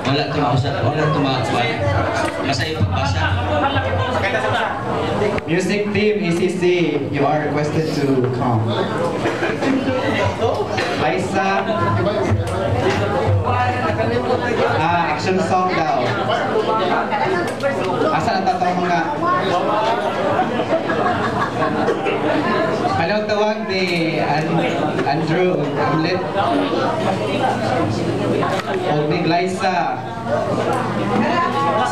Wala tumasa, wala tumakwa. Masaya pagbasa. Music team, ECC, you are requested to come. Liza, action song daw. Asa ang tatawag mga? Anong tawag ni Andrew Hamlet? O ni Liza.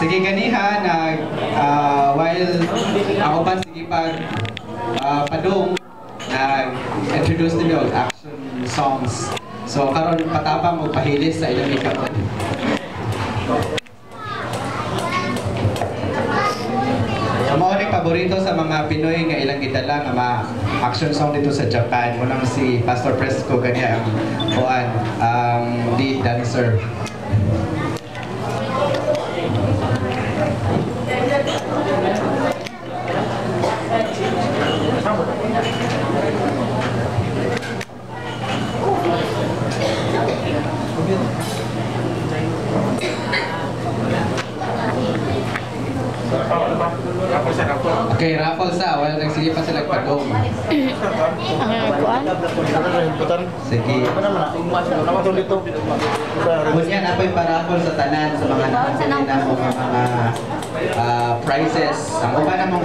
Sige ganiha while ako pa sige pag padung nag-introduce nila og action songs. So karon patabang og pahilis sa ilang makeup. Mao ni paborito sa mga Pinoy nga ilang gidala nga mga action song dito sa Japan. Munang si Pastor Fresco kanya ang lead dancer. Okay, raffle sa. Wala nagsige pa sila pag-dome. Sige. Kunyan, apoy pa-raffle sa tanan sa mga nakasili na mga prizes. Ang upa namang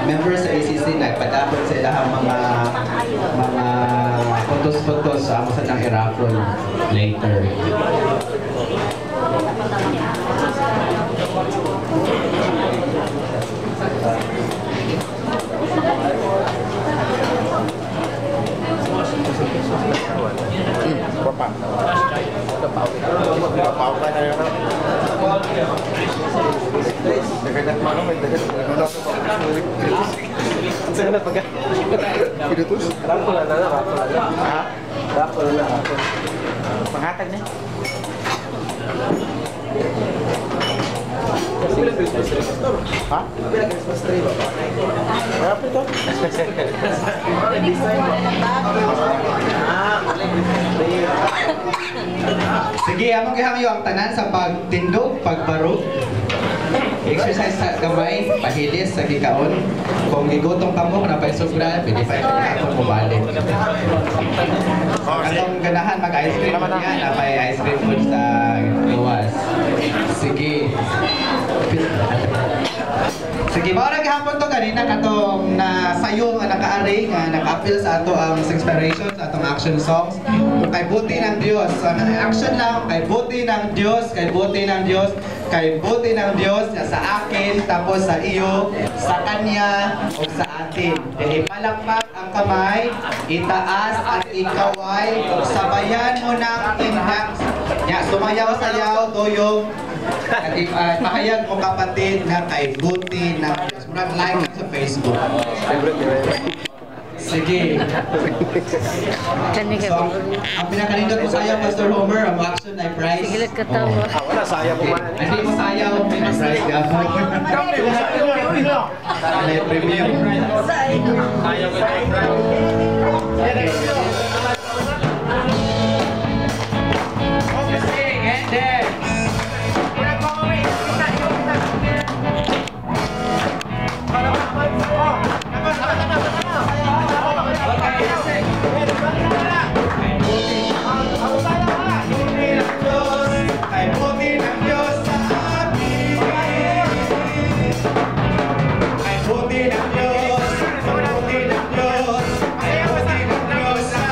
members sa ACC nagpadapot sa ilang mga photos sa amo sa nang i-raffle later. Panghatag na. Ha? Kaya po ito? Sige, among gihangyo ang tanan sa pagtindog, pagbaro. Exercise sa gamay, pahilis sa gikaon. Kung gigutong ka mo, napay sobra, pwede pa ipagkakon mo balik. Katong ganahan mag-ice cream niya, napay ice cream food sa gawas. Sige. Sige, maurang gihapon to kanina katong na sayo nga nakaari nga naka-appeal sa ato ang inspiration sa atong action songs. Kung kay buti ng Dios, ang action lang kay buti ng Dios, kay buti ng Dios, kay buti ng Dios na sa akin, tapos sa iyo, sa kanya, o sa atin. Kaya ipalakpak ang kamay, itaas at ikaway, sabayan mo ng index. Sumayaw-sayaw, doyong, at ipahayag mo kapatid na kay buti ng Diyos. Murag like sa Facebook. Sige. So, ang pinakalindot mo sayaw, Pastor Homer, ang action ay prize. Sige, katawa. Wala, sayaw po man. Hindi mo sayaw, may prize ka. May premium. Sayaw ko ito. Buti ng Diyos sa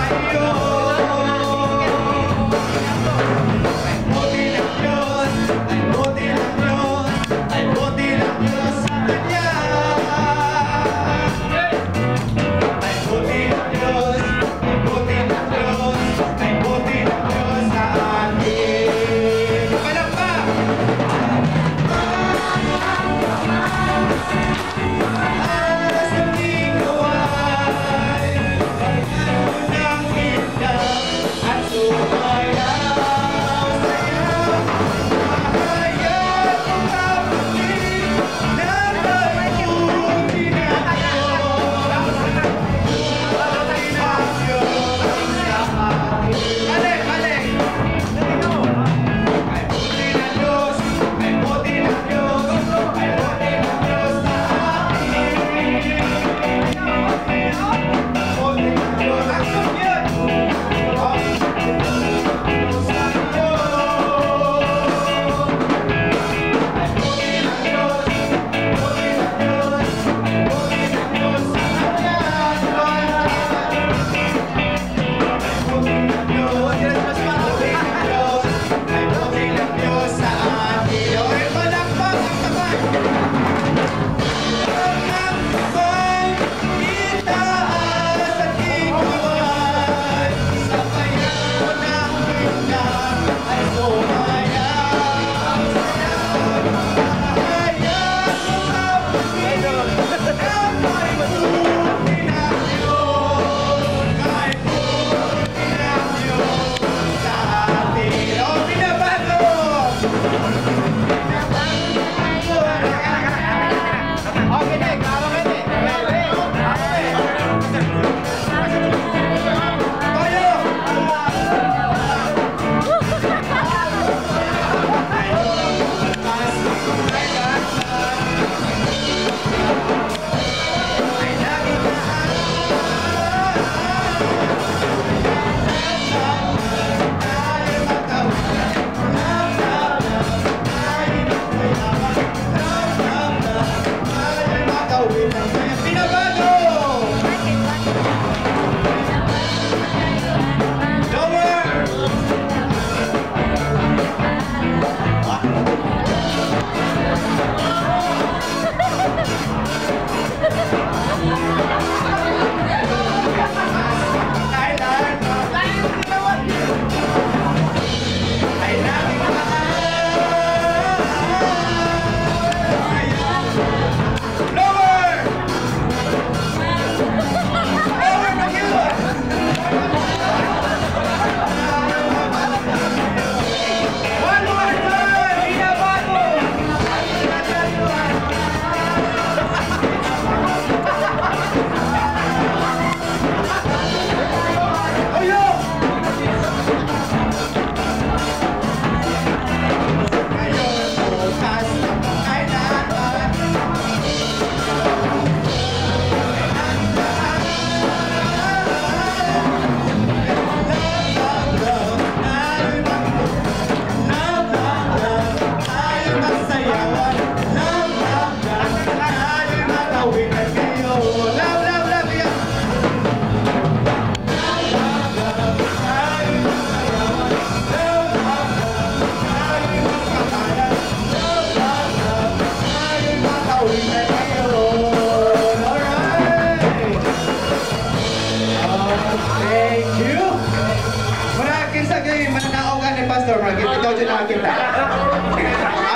Uy, mananaog ni Pastor. Ikaw dyan nakakita.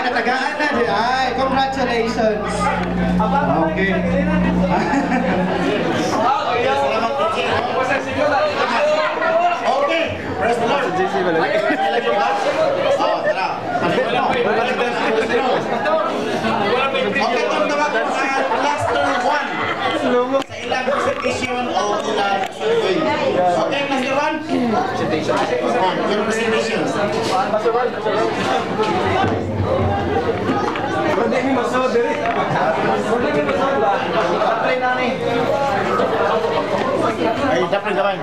Natagaan na dyan. Ay, congratulations. Okay. Okay, praise the Lord. Oh, tara. Okay, kung tawag sa last turn 1 sa ilang presentation o ilang survey. Okay, Master 1? Your presentation. Hindi mi masod diri. Hindi mi masod ba? Patay na ni. Ay, dapat gawin.